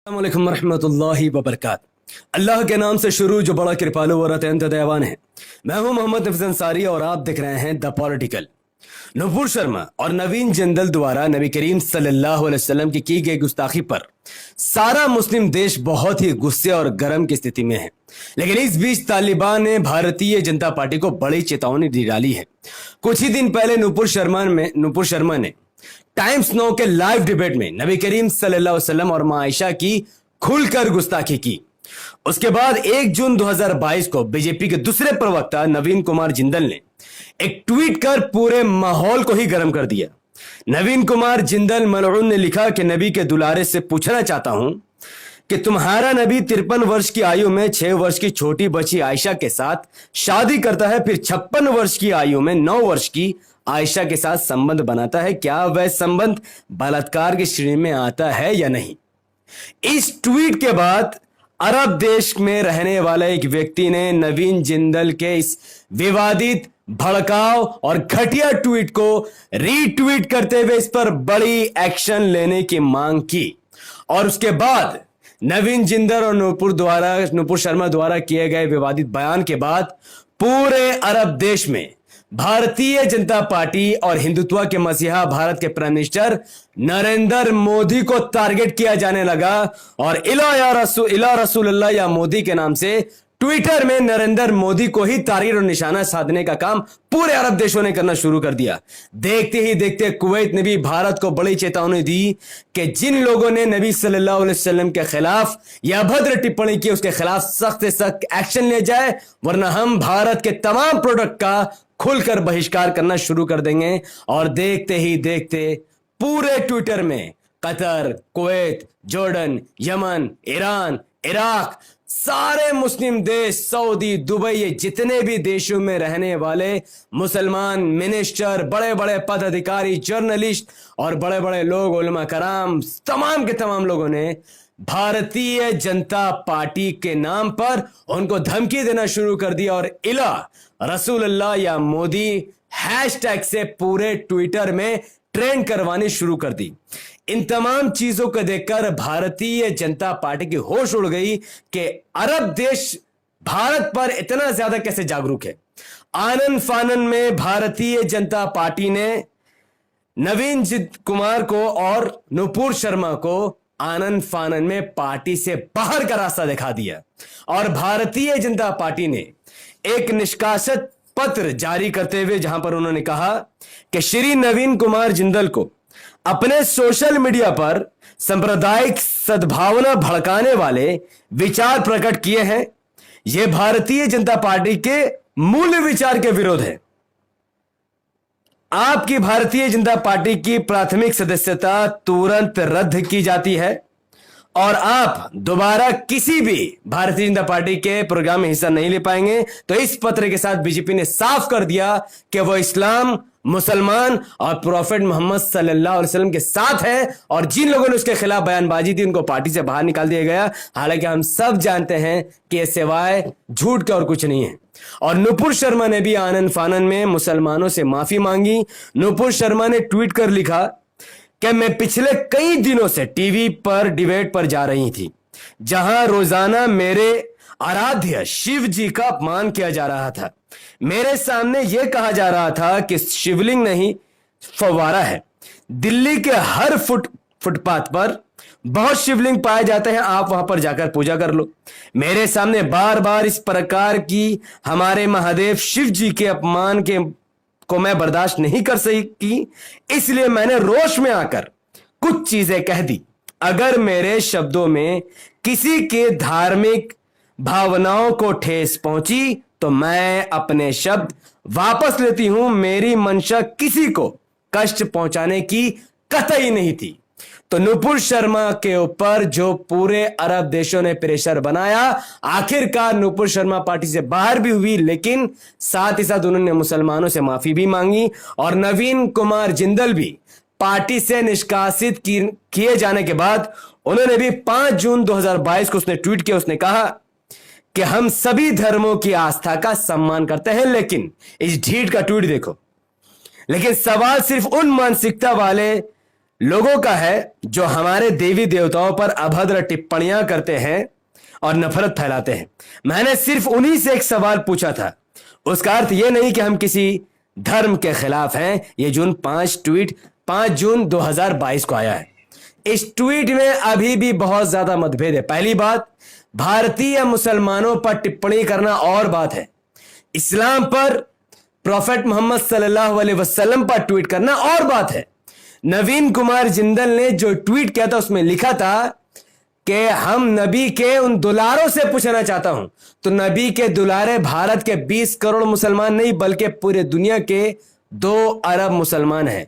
अस्सलामुअलैकुम रहमतुल्लाहि वबरकातुहू। अल्लाह के नाम से शुरू जो बड़ा कृपालु और अत्यंत दयावान है। मैं हूं मोहम्मद नफीस अंसारी और आप देख रहे हैं द पॉलिटिकल। नुपुर शर्मा और नवीन जिंदल द्वारा नबी करीम सल्लल्लाहु अलैहि वसल्लम की गई गुस्ताखी पर सारा मुस्लिम देश बहुत ही गुस्से और गर्म की स्थिति में है। लेकिन इस बीच तालिबान ने भारतीय जनता पार्टी को बड़ी चेतावनी दी डाली है। कुछ ही दिन पहले नुपुर शर्मा ने टाइम्स नाउ के लाइव डिबेट में नबी करीम सल्लल्लाहु अलैहि वसल्लम और मां आयशा की खुलकर गुस्ताखी की। उसके बाद 1 जून 2022 को बीजेपी के दूसरे प्रवक्ता नवीन कुमार जिंदल ने एक ट्वीट कर पूरे माहौल को ही गर्म कर दिया। नवीन कुमार जिंदल मलऊन ने लिखा कि नबी के दुलारे से पूछना चाहता हूं कि तुम्हारा नबी 53 वर्ष की आयु में 6 वर्ष की छोटी बच्ची आयशा के साथ शादी करता है, फिर 56 वर्ष की आयु में 9 वर्ष की आयशा के साथ संबंध बनाता है। क्या वह संबंध बलात्कार की श्रेणी में आता है या नहीं? इस ट्वीट के बाद अरब देश में रहने वाला एक व्यक्ति ने नवीन जिंदल के इस विवादित, भड़काऊ और घटिया ट्वीट को रीट्वीट करते हुए इस पर बड़ी एक्शन लेने की मांग की। और उसके बाद नवीन जिंदल और नुपुर शर्मा द्वारा किए गए विवादित बयान के बाद पूरे अरब देश में भारतीय जनता पार्टी और हिंदुत्व के मसीहा भारत के प्राइम मिनिस्टर नरेंद्र मोदी को टारगेट किया जाने लगा। और इला रसूलुल्लाह या मोदी के नाम से ट्विटर में नरेंद्र मोदी को ही टारगेट और निशाना साधने का काम पूरे अरब देशों ने करना शुरू कर दिया। देखते ही देखते कुवैत ने भी भारत को बड़ी चेतावनी दी कि जिन लोगों ने नबी सल्लल्लाहु अलैहि वसल्लम के खिलाफ या अभद्र टिप्पणी की उसके खिलाफ सख्त से सख्त एक्शन लिया जाए, वरना हम भारत के तमाम प्रोडक्ट का खुलकर बहिष्कार करना शुरू कर देंगे। और देखते ही देखते पूरे ट्विटर में Qatar, Kuwait, Jordan, Yemen, Iran, Iraq, सारे मुस्लिम देश, सऊदी, दुबई, ये जितने भी देशों में रहने वाले मुसलमान मिनिस्टर, बड़े बड़े पदाधिकारी, जर्नलिस्ट और बड़े बड़े लोग, उलमा कराम, तमाम के तमाम लोगों ने भारतीय जनता पार्टी के नाम पर उनको धमकी देना शुरू कर दिया और इला रसूलुल्लाह या मोदी हैशटैग से पूरे ट्विटर में ट्रेंड करवानी शुरू कर दी। इन तमाम चीजों को देखकर भारतीय जनता पार्टी की होश उड़ गई कि अरब देश भारत पर इतना ज्यादा कैसे जागरूक है। आनन फानन में भारतीय जनता पार्टी ने नवीन कुमार को और नुपुर शर्मा को आनन फानन में पार्टी से बाहर का रास्ता दिखा दिया। और भारतीय जनता पार्टी ने एक निष्कासित पत्र जारी करते हुए जहां पर उन्होंने कहा कि श्री नवीन कुमार जिंदल को अपने सोशल मीडिया पर सांप्रदायिक सद्भावना भड़काने वाले विचार प्रकट किए हैं। यह भारतीय जनता पार्टी के मूल विचार के विरोध है। आपकी भारतीय जनता पार्टी की प्राथमिक सदस्यता तुरंत रद्द की जाती है और आप दोबारा किसी भी भारतीय जनता पार्टी के प्रोग्राम में हिस्सा नहीं ले पाएंगे। तो इस पत्र के साथ बीजेपी ने साफ कर दिया कि वो इस्लाम, मुसलमान और प्रोफेट मोहम्मद सल्लल्लाहु अलैहि वसल्लम के साथ है। और जिन लोगों ने उसके खिलाफ बयानबाजी दी उनको पार्टी से बाहर निकाल दिया गया। हालांकि हम सब जानते हैं कि यह सिवाय झूठ के और कुछ नहीं है। और नुपुर शर्मा ने भी आनन फानन में मुसलमानों से माफी मांगी। नुपुर शर्मा ने ट्वीट कर लिखा कि मैं पिछले कई दिनों से टीवी पर डिबेट पर जा रही थी, जहां रोजाना मेरे आराध्य शिव जी का अपमान किया जा रहा था। मेरे सामने यह कहा जा रहा था कि शिवलिंग नहीं, फव्वारा है। दिल्ली के हर फुटपाथ पर बहुत शिवलिंग पाए जाते हैं, आप वहां पर जाकर पूजा कर लो। मेरे सामने बार बार इस प्रकार की हमारे महादेव शिव जी के अपमान को मैं बर्दाश्त नहीं कर सकी, इसलिए मैंने रोष में आकर कुछ चीजें कह दी। अगर मेरे शब्दों में किसी के धार्मिक भावनाओं को ठेस पहुंची तो मैं अपने शब्द वापस लेती हूं। मेरी मंशा किसी को कष्ट पहुंचाने की कतई नहीं थी। तो नुपुर शर्मा के ऊपर जो पूरे अरब देशों ने प्रेशर बनाया, आखिरकार नुपुर शर्मा पार्टी से बाहर भी हुई, लेकिन साथ ही साथ उन्होंने मुसलमानों से माफी भी मांगी। और नवीन कुमार जिंदल भी पार्टी से निष्कासित किए जाने के बाद उन्होंने भी 5 जून 2022 को उसने ट्वीट किया। उसने कहा कि हम सभी धर्मों की आस्था का सम्मान करते हैं, लेकिन इस ढीठ का ट्वीट देखो। लेकिन सवाल सिर्फ उन मानसिकता वाले लोगों का है जो हमारे देवी देवताओं पर अभद्र टिप्पणियां करते हैं और नफरत फैलाते हैं। मैंने सिर्फ उन्हीं से एक सवाल पूछा था। उसका अर्थ यह नहीं कि हम किसी धर्म के खिलाफ हैं। यह ट्वीट 5 जून 2022 को आया है। इस ट्वीट में अभी भी बहुत ज्यादा मतभेद है। पहली बात, भारतीय मुसलमानों पर टिप्पणी करना और बात है, इस्लाम पर, प्रॉफेट मोहम्मद सल्लल्लाहु अलैहि वसल्लम पर ट्वीट करना और बात है। नवीन कुमार जिंदल ने जो ट्वीट किया था उसमें लिखा था कि हम नबी के उन दुलारों से पूछना चाहता हूं, तो नबी के दुलारे भारत के 20 करोड़ मुसलमान नहीं बल्कि पूरे दुनिया के 2 अरब मुसलमान हैं।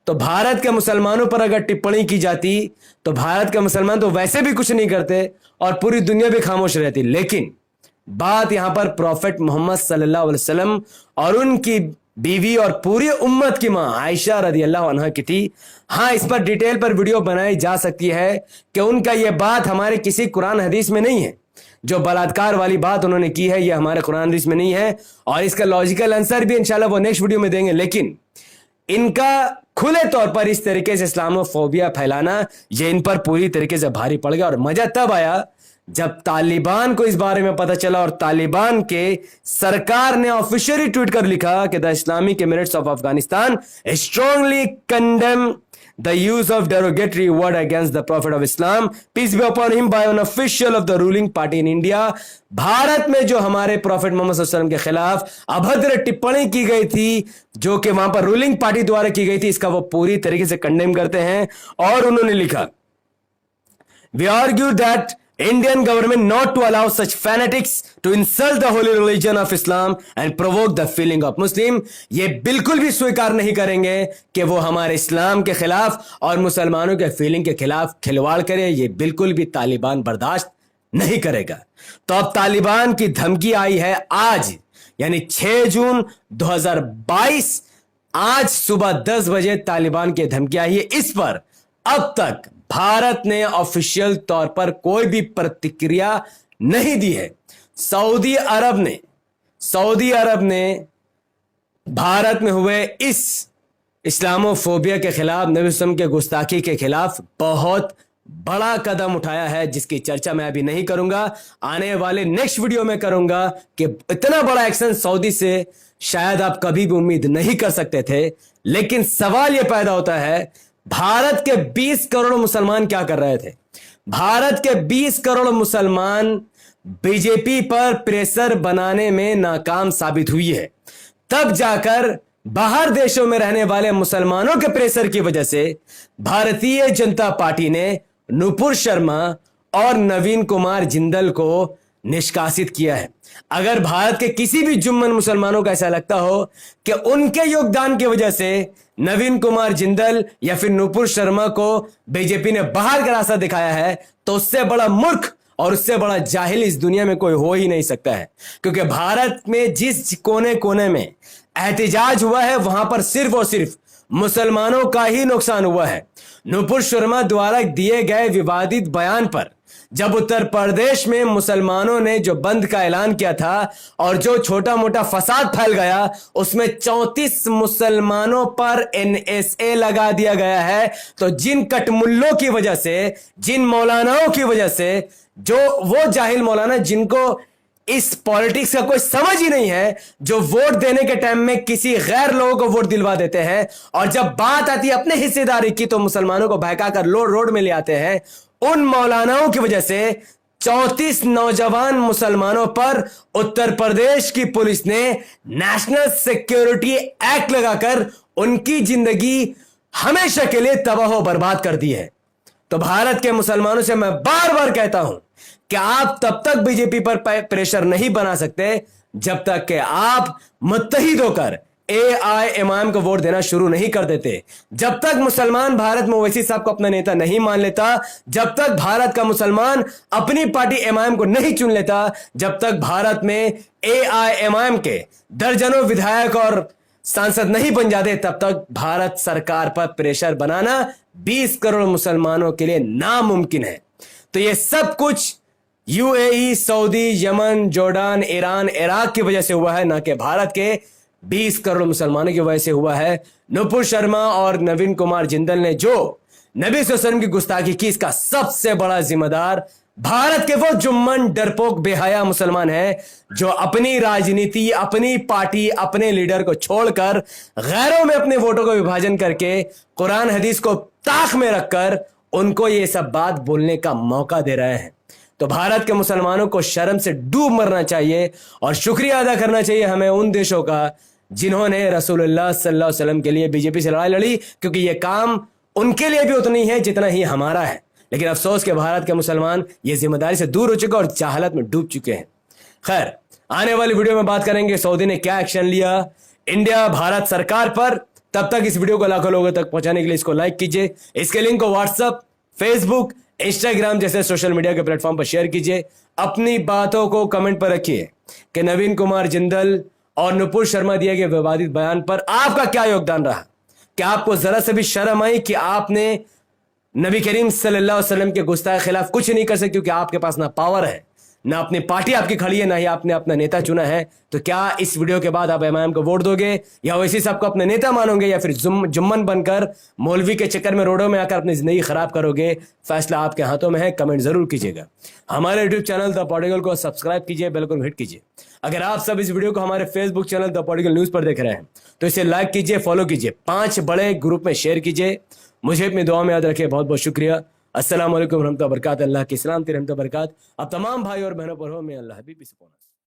तो भारत के मुसलमानों पर अगर टिप्पणी की जाती तो भारत के मुसलमान तो वैसे भी कुछ नहीं करते और पूरी दुनिया भी खामोश रहती। लेकिन बात यहां पर प्रॉफेट मोहम्मद सल्लल्लाहु अलैहि वसल्लम और उनकी बीवी और पूरी उम्मत की मां आयशा रदी अल्लाह अन्हा की थी। हां, इस पर डिटेल पर वीडियो बनाई जा सकती है कि उनका यह बात हमारे किसी कुरान हदीस में नहीं है। जो बलात्कार वाली बात उन्होंने की है यह हमारे कुरान हदीस में नहीं है और इसका लॉजिकल आंसर भी इंशाल्लाह वो नेक्स्ट वीडियो में देंगे। लेकिन इनका खुले तौर पर इस तरीके से इस्लामोफोबिया फैलाना यह इन पर पूरी तरीके से भारी पड़ गया। और मजा तब आया जब तालिबान को इस बारे में पता चला और तालिबान के सरकार ने ऑफिशियली ट्वीट कर लिखा कि the Islamic Emirates of Afghanistan strongly condemn the use of derogatory word against the prophet of Islam, peace be upon him, by an official of the ruling party in India। Bharat में जो हमारे prophet Mohammad सल्लल्लाहु अलैहि वसल्लम के खिलाफ अभद्र टिप्पणी की गई थी जो कि वहां पर रूलिंग पार्टी द्वारा की गई थी, इसका वो पूरी तरीके से कंडेम करते हैं। और उन्होंने लिखा, we argue that Indian government not to allow such fanatics to insult the holy religion of Islam and provoke the feeling of Muslim। ये बिल्कुल भी स्वीकार नहीं करेंगे कि वो हमारे इस्लाम के खिलाफ और मुसलमानों के फीलिंग के खिलाफ खिलवाड़ करे। ये बिल्कुल भी तालिबान बर्दाश्त नहीं करेगा। तो अब तालिबान की धमकी आई है आज, यानी 6 जून 2022, आज सुबह 10 बजे तालिबान की धमकी आई है। इस पर अब तक भारत ने ऑफिशियल तौर पर कोई भी प्रतिक्रिया नहीं दी है। सऊदी अरब ने भारत में हुए इस इस्लामोफोबिया के खिलाफ, नबी वसल्लम के गुस्ताखी के खिलाफ बहुत बड़ा कदम उठाया है, जिसकी चर्चा मैं अभी नहीं करूंगा, आने वाले नेक्स्ट वीडियो में करूंगा कि इतना बड़ा एक्शन सऊदी से शायद आप कभी भी उम्मीद नहीं कर सकते थे। लेकिन सवाल यह पैदा होता है, भारत के 20 करोड़ मुसलमान क्या कर रहे थे? भारत के 20 करोड़ मुसलमान बीजेपी पर प्रेशर बनाने में नाकाम साबित हुई है। तब जाकर बाहर देशों में रहने वाले मुसलमानों के प्रेशर की वजह से भारतीय जनता पार्टी ने नुपुर शर्मा और नवीन कुमार जिंदल को निष्कासित किया है। अगर भारत के किसी भी जुम्मन मुसलमानों को ऐसा लगता हो कि उनके योगदान की वजह से नवीन कुमार जिंदल या फिर नुपुर शर्मा को बीजेपी ने बाहर का रास्ता दिखाया है, तो उससे बड़ा मूर्ख और उससे बड़ा जाहिल इस दुनिया में कोई हो ही नहीं सकता है। क्योंकि भारत में जिस कोने कोने में एहतिजाज हुआ है वहां पर सिर्फ और सिर्फ मुसलमानों का ही नुकसान हुआ है। नुपुर शर्मा द्वारा दिए गए विवादित बयान पर जब उत्तर प्रदेश में मुसलमानों ने जो बंद का ऐलान किया था और जो छोटा मोटा फसाद फैल गया, उसमें 34 मुसलमानों पर NSA लगा दिया गया है। तो जिन कटमुल्लों की वजह से, जिन मौलानाओं की वजह से, जो वो जाहिल मौलाना जिनको इस पॉलिटिक्स का कोई समझ ही नहीं है, जो वोट देने के टाइम में किसी गैर लोगों को वोट दिलवा देते हैं और जब बात आती है अपने हिस्सेदारी की तो मुसलमानों को बहका कर रोड में ले आते हैं, उन मौलानाओं की वजह से 34 नौजवान मुसलमानों पर उत्तर प्रदेश की पुलिस ने नेशनल सिक्योरिटी एक्ट लगाकर उनकी जिंदगी हमेशा के लिए तबाह बर्बाद कर दी है। तो भारत के मुसलमानों से मैं बार बार कहता हूं कि आप तब तक बीजेपी पर प्रेशर नहीं बना सकते जब तक कि आप मुत्तहिद होकर AIMIM को वोट देना शुरू नहीं कर देते। जब तक मुसलमान भारत में ओवैसी साहब को अपना नेता नहीं मान लेता, जब तक भारत का मुसलमान अपनी पार्टी MIM को नहीं चुन लेता, जब तक भारत में AIMIM के दर्जनों विधायक और सांसद नहीं बन जाते, तब तक भारत सरकार पर प्रेशर बनाना 20 करोड़ मुसलमानों के लिए नामुमकिन है। तो ये सब कुछ UAE, Saudi, Yemen, Jordan, Iran, Iraq की वजह से हुआ है, ना कि भारत के 20 करोड़ मुसलमानों की वजह से हुआ है। नुपुर शर्मा और नवीन कुमार जिंदल ने जो नबी सल्लल्लाहु अलैहि वसल्लम की गुस्ताखी की इसका सबसे बड़ा जिम्मेदार भारत के वो जुम्मन डरपोक बेहया मुसलमान हैं जो अपनी राजनीति, अपनी पार्टी, अपने लीडर को छोड़कर गैरों में अपने वोटों का विभाजन करके कुरान हदीस को ताक में रखकर उनको ये सब बात बोलने का मौका दे रहे हैं। तो भारत के मुसलमानों को शर्म से डूब मरना चाहिए और शुक्रिया अदा करना चाहिए हमें उन देशों का जिन्होंने रसूलुल्लाह सल्लल्लाहु अलैहि वसल्लम के लिए बीजेपी से लड़ाई लड़ी, क्योंकि ये काम उनके लिए भी उतनी है जितना ही हमारा है। लेकिन अफसोस के भारत के मुसलमान ये जिम्मेदारी से दूर हो चुके और जहालत में डूब चुके हैं। खैर, आने वाली वीडियो में बात करेंगे सऊदी ने क्या एक्शन लिया इंडिया भारत सरकार पर। तब तक इस वीडियो को लाखों लोगों तक पहुंचाने के लिए इसको लाइक कीजिए, इसके लिंक को व्हाट्सएप, फेसबुक, इंस्टाग्राम जैसे सोशल मीडिया के प्लेटफॉर्म पर शेयर कीजिए। अपनी बातों को कमेंट पर रखिए कि नवीन कुमार जिंदल और नुपुर शर्मा दिए गए विवादित बयान पर आपका क्या योगदान रहा। क्या आपको जरा से भी शर्म आई कि आपने नबी करीम सल्लल्लाहु अलैहि वसल्लम के गुस्ताखे खिलाफ कुछ नहीं कर सकते, क्योंकि आपके पास ना पावर है, ना अपनी पार्टी आपकी खड़ी है, ना ही आपने अपना नेता चुना है। तो क्या इस वीडियो के बाद आप इमाम को वोट दोगे या वैसे सबको अपने नेता मानोगे या फिर जुम्मन बनकर मौलवी के चक्कर में रोडों में आकर अपनी जिंदगी खराब करोगे? फैसला आपके हाथों में है। कमेंट जरूर कीजिएगा। हमारे यूट्यूब चैनल द पॉलिटिकल को सब्सक्राइब कीजिए, बेल आइकन हिट कीजिए। अगर आप सब इस वीडियो को हमारे Facebook channel the political news पर देख रहे हैं तो इसे लाइक कीजिए, फॉलो कीजिए, 5 बड़े ग्रुप में शेयर कीजिए। मुझे अपनी दुआ में याद रखिए। बहुत बहुत शुक्रिया। अस्सलाम वालेकुम रहमतुल्लाहि व बरकातहू। अल्लाह की सलामती रहमत व बरकात अब तमाम भाई और बहनों पर हो। मैं अल्लाह हबीबी से